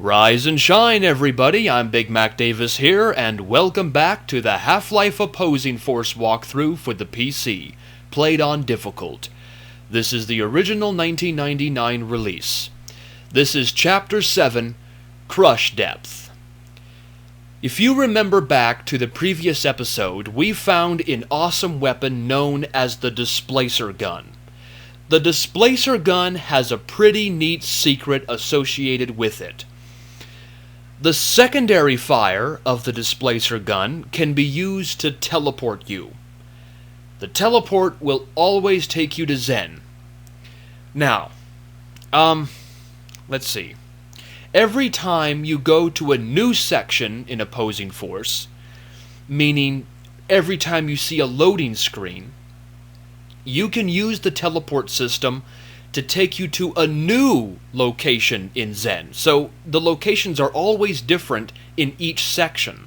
Rise and shine, everybody. I'm Big Mac Davis here, and welcome back to the Half-Life Opposing Force walkthrough for the PC, played on difficult. This is the original 1999 release. This is Chapter 7, Crush Depth. If you remember back to the previous episode, we found an awesome weapon known as the Displacer gun. The Displacer gun has a pretty neat secret associated with it. The secondary fire of the Displacer gun can be used to teleport you. The teleport will always take you to Zen. Now, let's see. Every time you go to a new section in Opposing Force, meaning every time you see a loading screen, you can use the teleport system to take you to a new location in Zen. So the locations are always different in each section.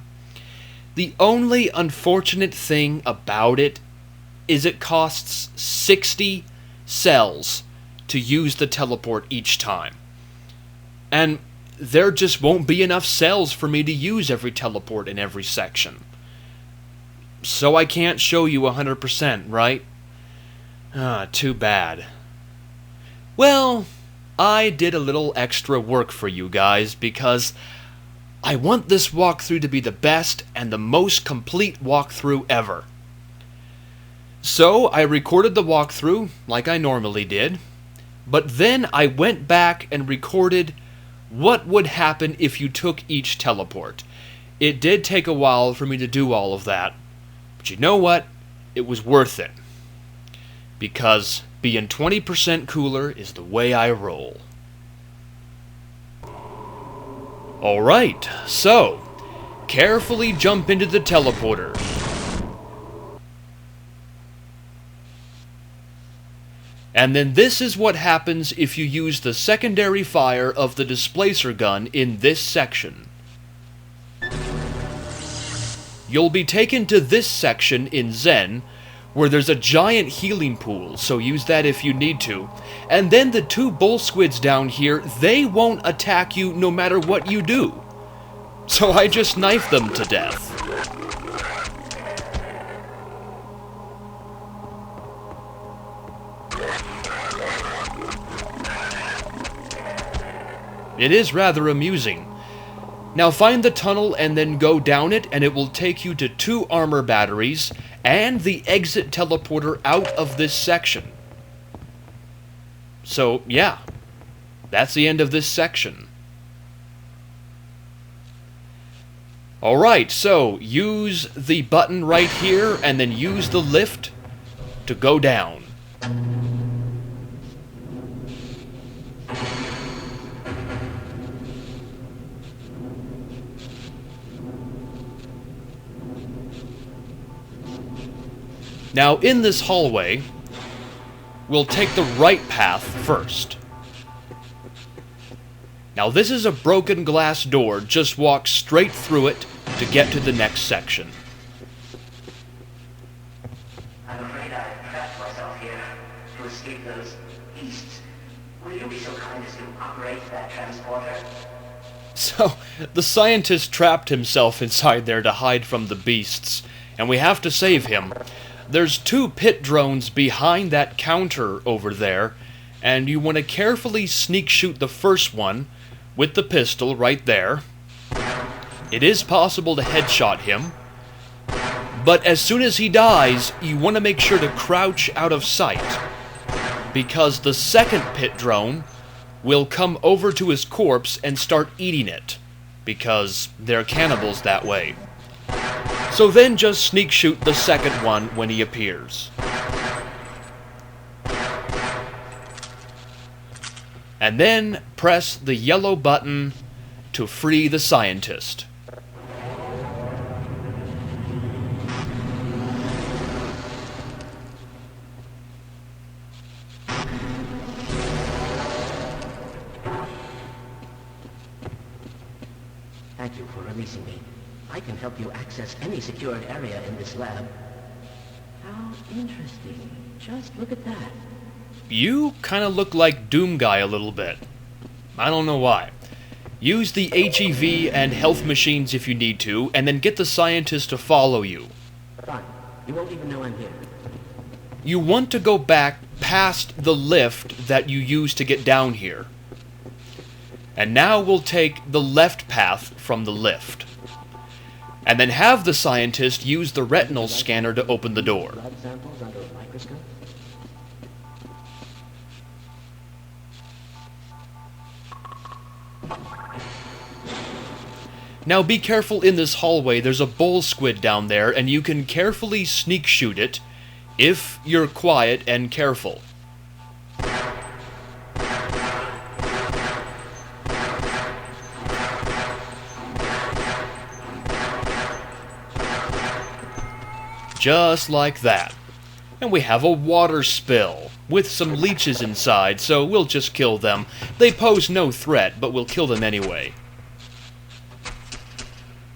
The only unfortunate thing about it is it costs 60 cells to use the teleport each time. And there just won't be enough cells for me to use every teleport in every section. So I can't show you 100%, right? Too bad. Well, I did a little extra work for you guys because I want this walkthrough to be the best and the most complete walkthrough ever. So I recorded the walkthrough like I normally did, but then I went back and recorded what would happen if you took each teleport. It did take a while for me to do all of that, but you know what? It was worth it. Because being 20% cooler is the way I roll. Alright, so, carefully jump into the teleporter. And then this is what happens if you use the secondary fire of the Displacer gun in this section. You'll be taken to this section in Zen, where there's a giant healing pool, so use that if you need to. And then the two bull squids down here, they won't attack you no matter what you do. So I just knifed them to death. It is rather amusing. Now find the tunnel and then go down it, and it will take you to 2 armor batteries and the exit teleporter out of this section. So, yeah, that's the end of this section. Alright, so use the button right here and then use the lift to go down. Now, in this hallway, we'll take the right path first. Now, this is a broken glass door. Just walk straight through it to get to the next section. I'm afraid I've trapped myself here to escape those beasts. Will you be so kind as to operate that transporter? So, the scientist trapped himself inside there to hide from the beasts, and we have to save him. There's 2 pit drones behind that counter over there, and you want to carefully sneak shoot the first one with the pistol right there. It is possible to headshot him, but as soon as he dies, you want to make sure to crouch out of sight, because the second pit drone will come over to his corpse and start eating it, because they're cannibals that way. So then just sneak shoot the second one when he appears. And then press the yellow button to free the scientist. Thank you for releasing me. I can help you access any secured area in this lab. How interesting. Just look at that. You kind of look like Doom Guy a little bit. I don't know why. Use the HEV and health machines if you need to, and then get the scientist to follow you. Fine. You won't even know I'm here. You want to go back past the lift that you used to get down here. And now we'll take the left path from the lift. And then have the scientist use the retinal scanner to open the door. Blood samples under a microscope? Now be careful in this hallway, there's a bull squid down there, and you can carefully sneak shoot it if you're quiet and careful. Just like that. And we have a water spill with some leeches inside, so we'll just kill them. They pose no threat, but we'll kill them anyway.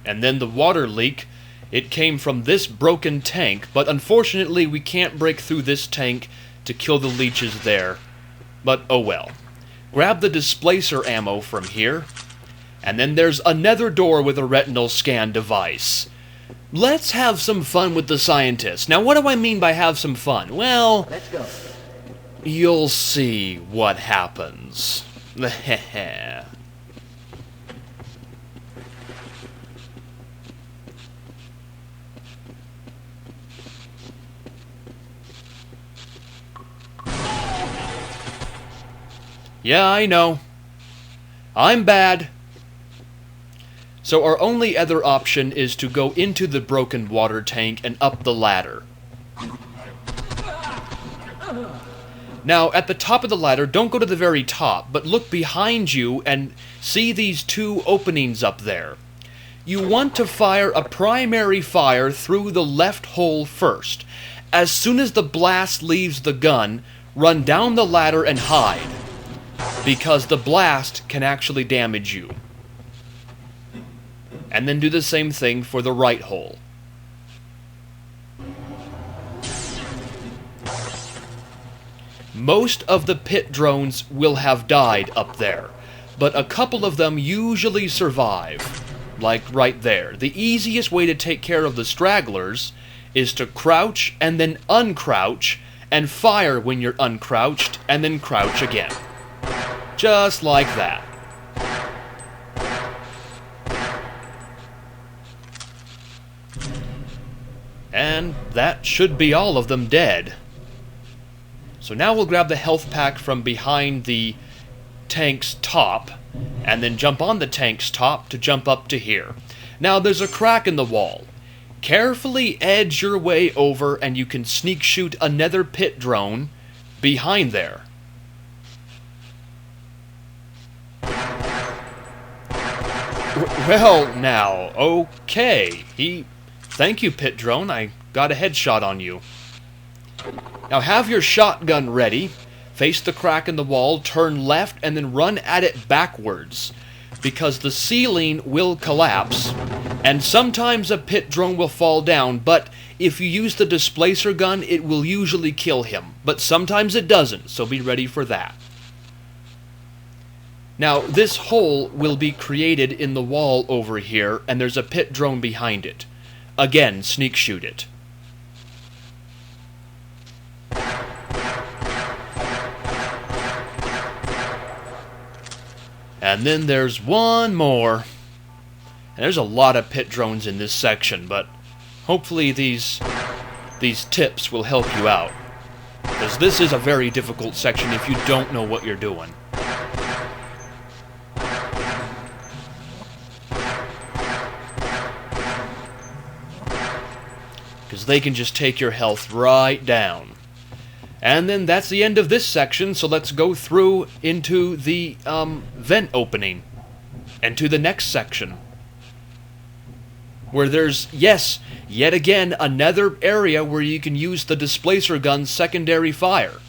And then the water leak, it came from this broken tank, but unfortunately we can't break through this tank to kill the leeches there. But oh well. Grab the displacer ammo from here, and then there's another door with a retinal scan device. Let's have some fun with the scientist. Now what do I mean by have some fun? Well, Let's go. you'll see what happens. Yeah, I know. I'm bad. So our only other option is to go into the broken water tank and up the ladder. Now, at the top of the ladder, don't go to the very top, but look behind you and see these two openings up there. You want to fire a primary fire through the left hole first. As soon as the blast leaves the gun, run down the ladder and hide, because the blast can actually damage you. And then do the same thing for the right hole. Most of the pit drones will have died up there, but a couple of them usually survive, like right there. The easiest way to take care of the stragglers is to crouch and then uncrouch, and fire when you're uncrouched, and then crouch again. Just like that. And that should be all of them dead. So now we'll grab the health pack from behind the tank's top, and then jump on the tank's top to jump up to here. Now there's a crack in the wall. Carefully edge your way over and you can sneak shoot another pit drone behind there. Well, now, okay. Thank you, pit drone. I got a headshot on you. Now have your shotgun ready. Face the crack in the wall, turn left, and then run at it backwards, because the ceiling will collapse, and sometimes a pit drone will fall down, but if you use the displacer gun, it will usually kill him. But sometimes it doesn't, so be ready for that. Now, this hole will be created in the wall over here, and there's a pit drone behind it. Again, sneak shoot it. And then there's one more. And there's a lot of pit drones in this section, but hopefully these tips will help you out, because this is a very difficult section if you don't know what you're doing. Because they can just take your health right down. And then that's the end of this section, so let's go through into the vent opening and to the next section, where there's, yes, yet again, another area where you can use the displacer gun's secondary fire.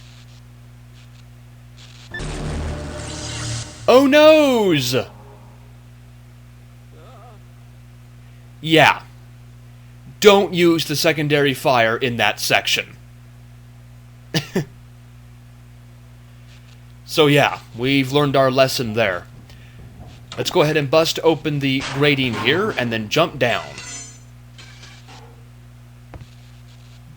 Oh noes! Yeah. Don't use the secondary fire in that section. So yeah, we've learned our lesson there. Let's go ahead and bust open the grating here, and then jump down.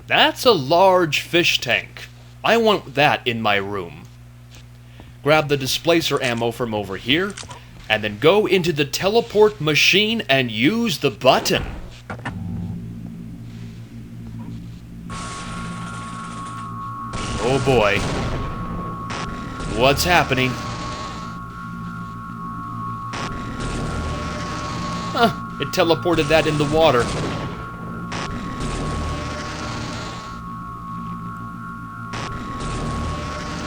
That's a large fish tank. I want that in my room. Grab the displacer ammo from over here, and then go into the teleport machine and use the button. Oh boy. What's happening? Huh, it teleported that in the water.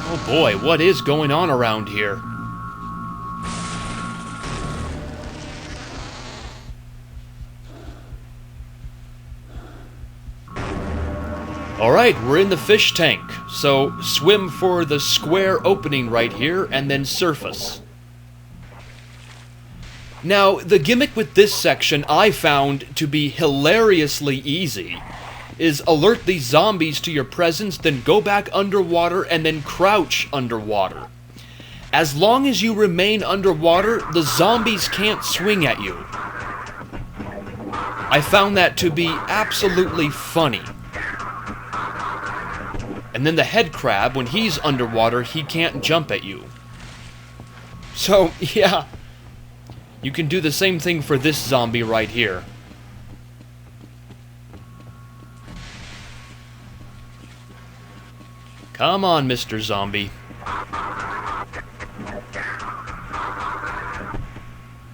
Oh boy, what is going on around here? Alright, we're in the fish tank, so swim for the square opening right here, and then surface. Now, the gimmick with this section I found to be hilariously easy is alert these zombies to your presence, then go back underwater, and then crouch underwater. As long as you remain underwater, the zombies can't swing at you. I found that to be absolutely funny. And then the head crab, when he's underwater, he can't jump at you. So, yeah, you can do the same thing for this zombie right here. Come on, Mr. Zombie.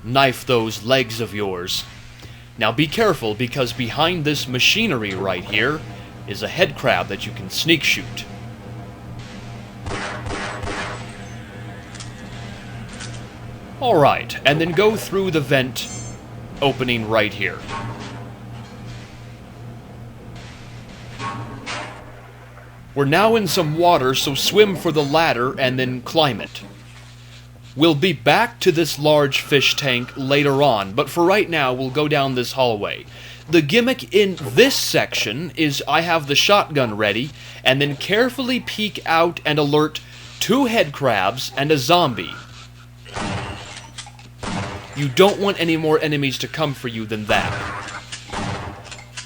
Knife those legs of yours. Now be careful, because behind this machinery right here is a head crab that you can sneak shoot. Alright, and then go through the vent opening right here. We're now in some water, so swim for the ladder and then climb it. We'll be back to this large fish tank later on, but for right now, we'll go down this hallway. The gimmick in this section is I have the shotgun ready, and then carefully peek out and alert 2 head crabs and a zombie. You don't want any more enemies to come for you than that.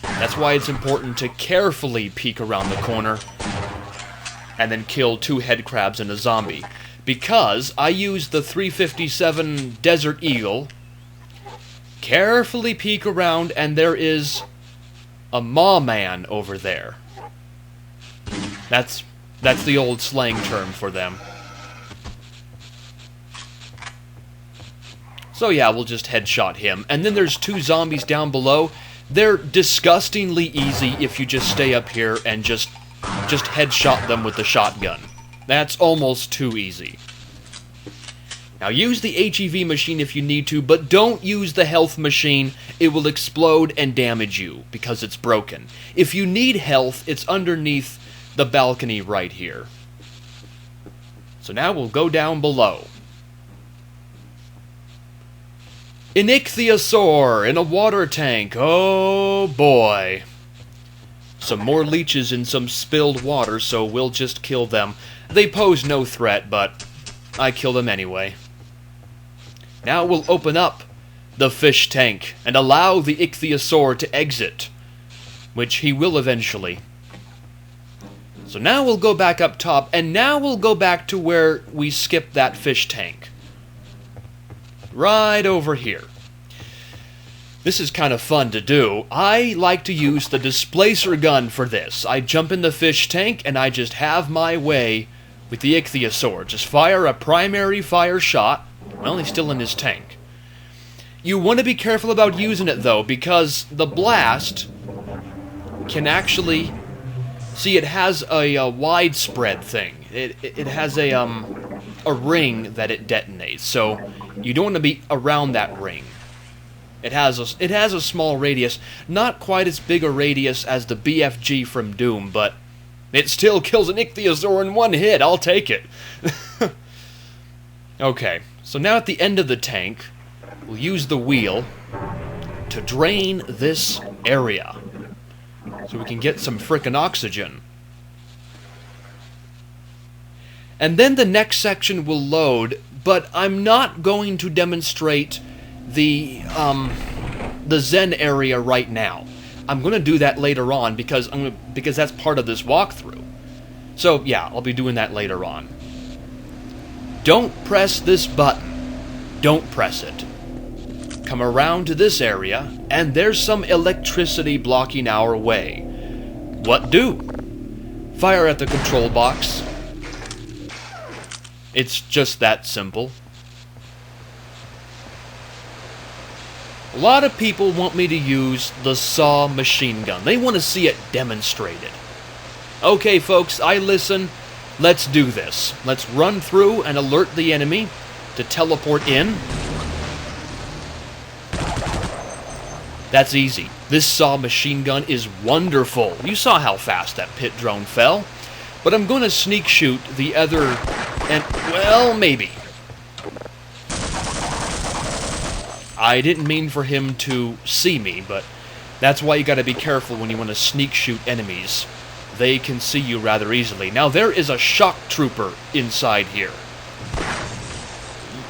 That's why it's important to carefully peek around the corner and then kill 2 head crabs and a zombie. Because I use the 357 Desert Eagle, carefully peek around, and there is a maw man over there. That's the old slang term for them. So yeah, we'll just headshot him. And then there's 2 zombies down below. They're disgustingly easy if you just stay up here and just headshot them with the shotgun. That's almost too easy. Now use the HEV machine if you need to, but don't use the health machine. It will explode and damage you because it's broken. If you need health, it's underneath the balcony right here. So now we'll go down below. An Ichthyosaur in a water tank. Oh boy. Some more leeches in some spilled water, so we'll just kill them. They pose no threat, but I kill them anyway. Now we'll open up the fish tank and allow the Ichthyosaur to exit, which he will eventually. So now we'll go back up top, and now we'll go back to where we skipped that fish tank. Right over here. This is kind of fun to do. I like to use the displacer gun for this. I jump in the fish tank and I just have my way with the Ichthyosaur. Just fire a primary fire shot. Well, he's still in his tank. You want to be careful about using it though, because the blast can actually... See, it has a widespread thing. It has a ring that it detonates, so you don't want to be around that ring. It has a small radius, not quite as big a radius as the BFG from Doom, but it still kills an Ichthyosaur in one hit. I'll take it. Okay, so now at the end of the tank, we'll use the wheel to drain this area so we can get some frickin' oxygen. And then the next section will load but I'm not going to demonstrate the Zen area right now. I'm going to do that later on because that's part of this walkthrough. So yeah, I'll be doing that later on. Don't press this button. Don't press it. Come around to this area, and there's some electricity blocking our way. What do? Fire at the control box. It's just that simple. A lot of people want me to use the saw machine gun. They want to see it demonstrated. Okay, folks, I listen. Let's do this. Let's run through and alert the enemy to teleport in. That's easy. This saw machine gun is wonderful. You saw how fast that pit drone fell. But I'm going to sneak shoot the other, and, well, maybe. I didn't mean for him to see me, but that's why you gotta be careful when you want to sneak shoot enemies. They can see you rather easily. Now, there is a shock trooper inside here.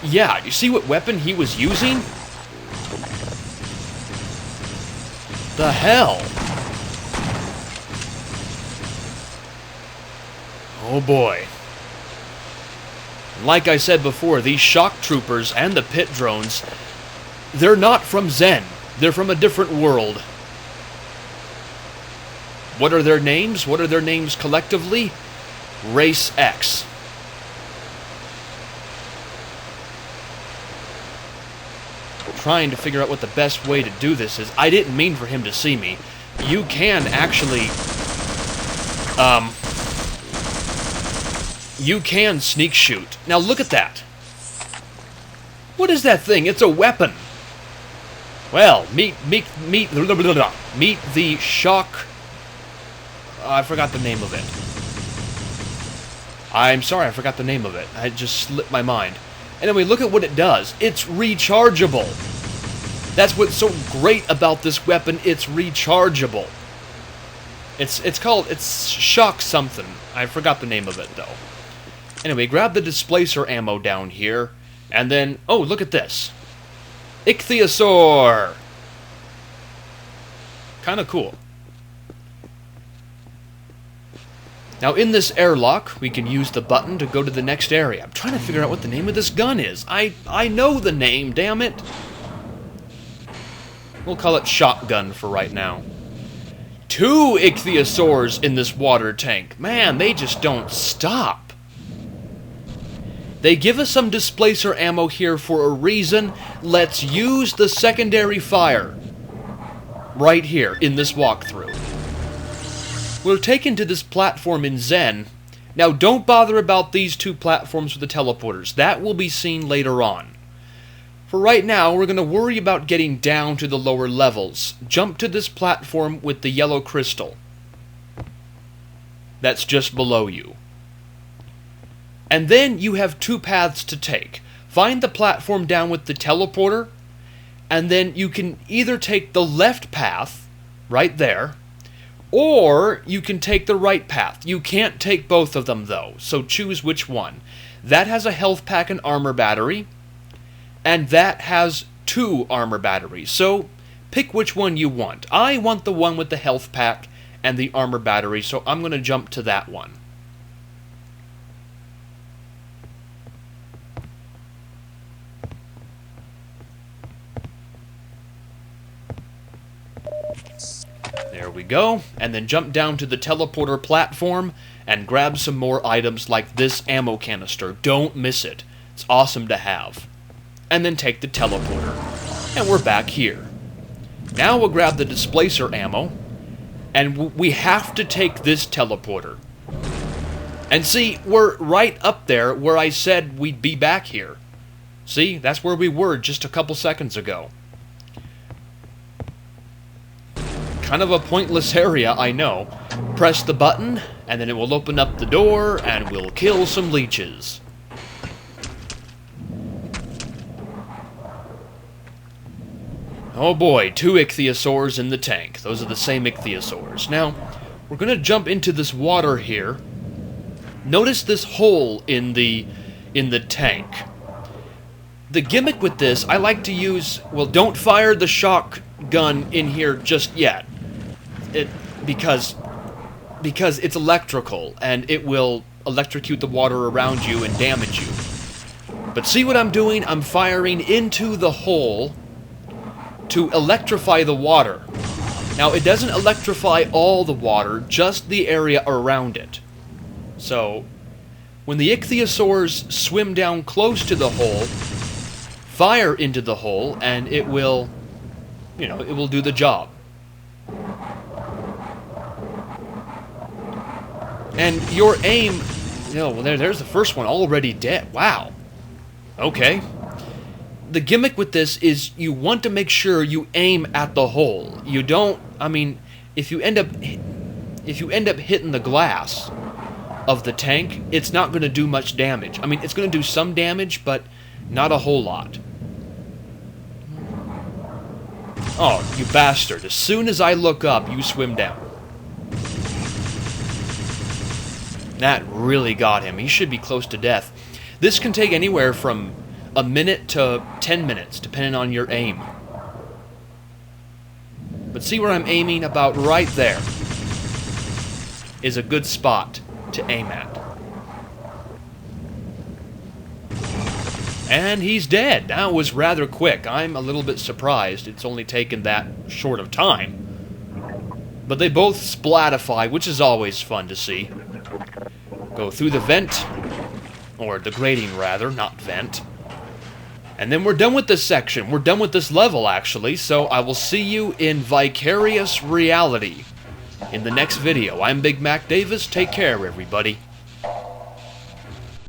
Yeah, you see what weapon he was using? The hell? Oh boy. Like I said before, these shock troopers and the pit drones, they're not from Zen. They're from a different world. What are their names? What are their names collectively? Race X. Trying to figure out what the best way to do this is. I didn't mean for him to see me. You can actually... you can sneak shoot. Now look at that. What is that thing? It's a weapon. Well, meet the shock... I forgot the name of it. I'm sorry, I forgot the name of it. I just slipped my mind. Anyway, look at what it does. It's rechargeable. That's what's so great about this weapon. It's rechargeable. It's shock something. I forgot the name of it, though. Anyway, grab the displacer ammo down here, and then... oh, look at this. Ichthyosaur! Kinda cool. Now, in this airlock, we can use the button to go to the next area. I'm trying to figure out what the name of this gun is. I know the name, damn it! We'll call it shotgun for right now. 2 Ichthyosaurs in this water tank. Man, they just don't stop. They give us some displacer ammo here for a reason. Let's use the secondary fire right here in this walkthrough. We're taken to this platform in Zen. Now, don't bother about these 2 platforms with the teleporters. That will be seen later on. For right now, we're going to worry about getting down to the lower levels. Jump to this platform with the yellow crystal. That's just below you. And then you have 2 paths to take. Find the platform down with the teleporter, and then you can either take the left path, right there, or you can take the right path. You can't take both of them, though, so choose which one. That has a health pack and armor battery, and that has 2 armor batteries, so pick which one you want. I want the one with the health pack and the armor battery, so I'm going to jump to that one. There we go, and then jump down to the teleporter platform and grab some more items like this ammo canister. Don't miss it. It's awesome to have. And then take the teleporter. And we're back here. Now we'll grab the displacer ammo, and we have to take this teleporter. And see, we're right up there where I said we'd be back here. See, that's where we were just a couple seconds ago. Kind of a pointless area, I know. Press the button, and then it will open up the door, and we'll kill some leeches. Oh boy, 2 Ichthyosaurs in the tank. Those are the same Ichthyosaurs. Now, we're going to jump into this water here. Notice this hole in the tank. The gimmick with this, I like to use... Well, don't fire the shotgun in here just yet. Because it's electrical, and it will electrocute the water around you and damage you. But see what I'm doing? I'm firing into the hole to electrify the water. Now, it doesn't electrify all the water, just the area around it. So, when the Ichthyosaurs swim down close to the hole, fire into the hole, and it will, you know, it will do the job. And your aim... well, there's the first one already dead. Wow. Okay. The gimmick with this is you want to make sure you aim at the hole. You don't... I mean, if you end up hitting the glass of the tank, it's not going to do much damage. I mean, it's going to do some damage, but not a whole lot. Oh, you bastard. As soon as I look up, you swim down. That really got him. He should be close to death. This can take anywhere from a minute to 10 minutes, depending on your aim. But see where I'm aiming? About right there is a good spot to aim at. And he's dead. That was rather quick. I'm a little bit surprised it's only taken that short of time. But they both splatify, which is always fun to see. Go through the vent, or the grating rather, not vent. And then we're done with this section. We're done with this level, actually, so I will see you in Vicarious Reality in the next video. I'm Big Mac Davis. Take care, everybody.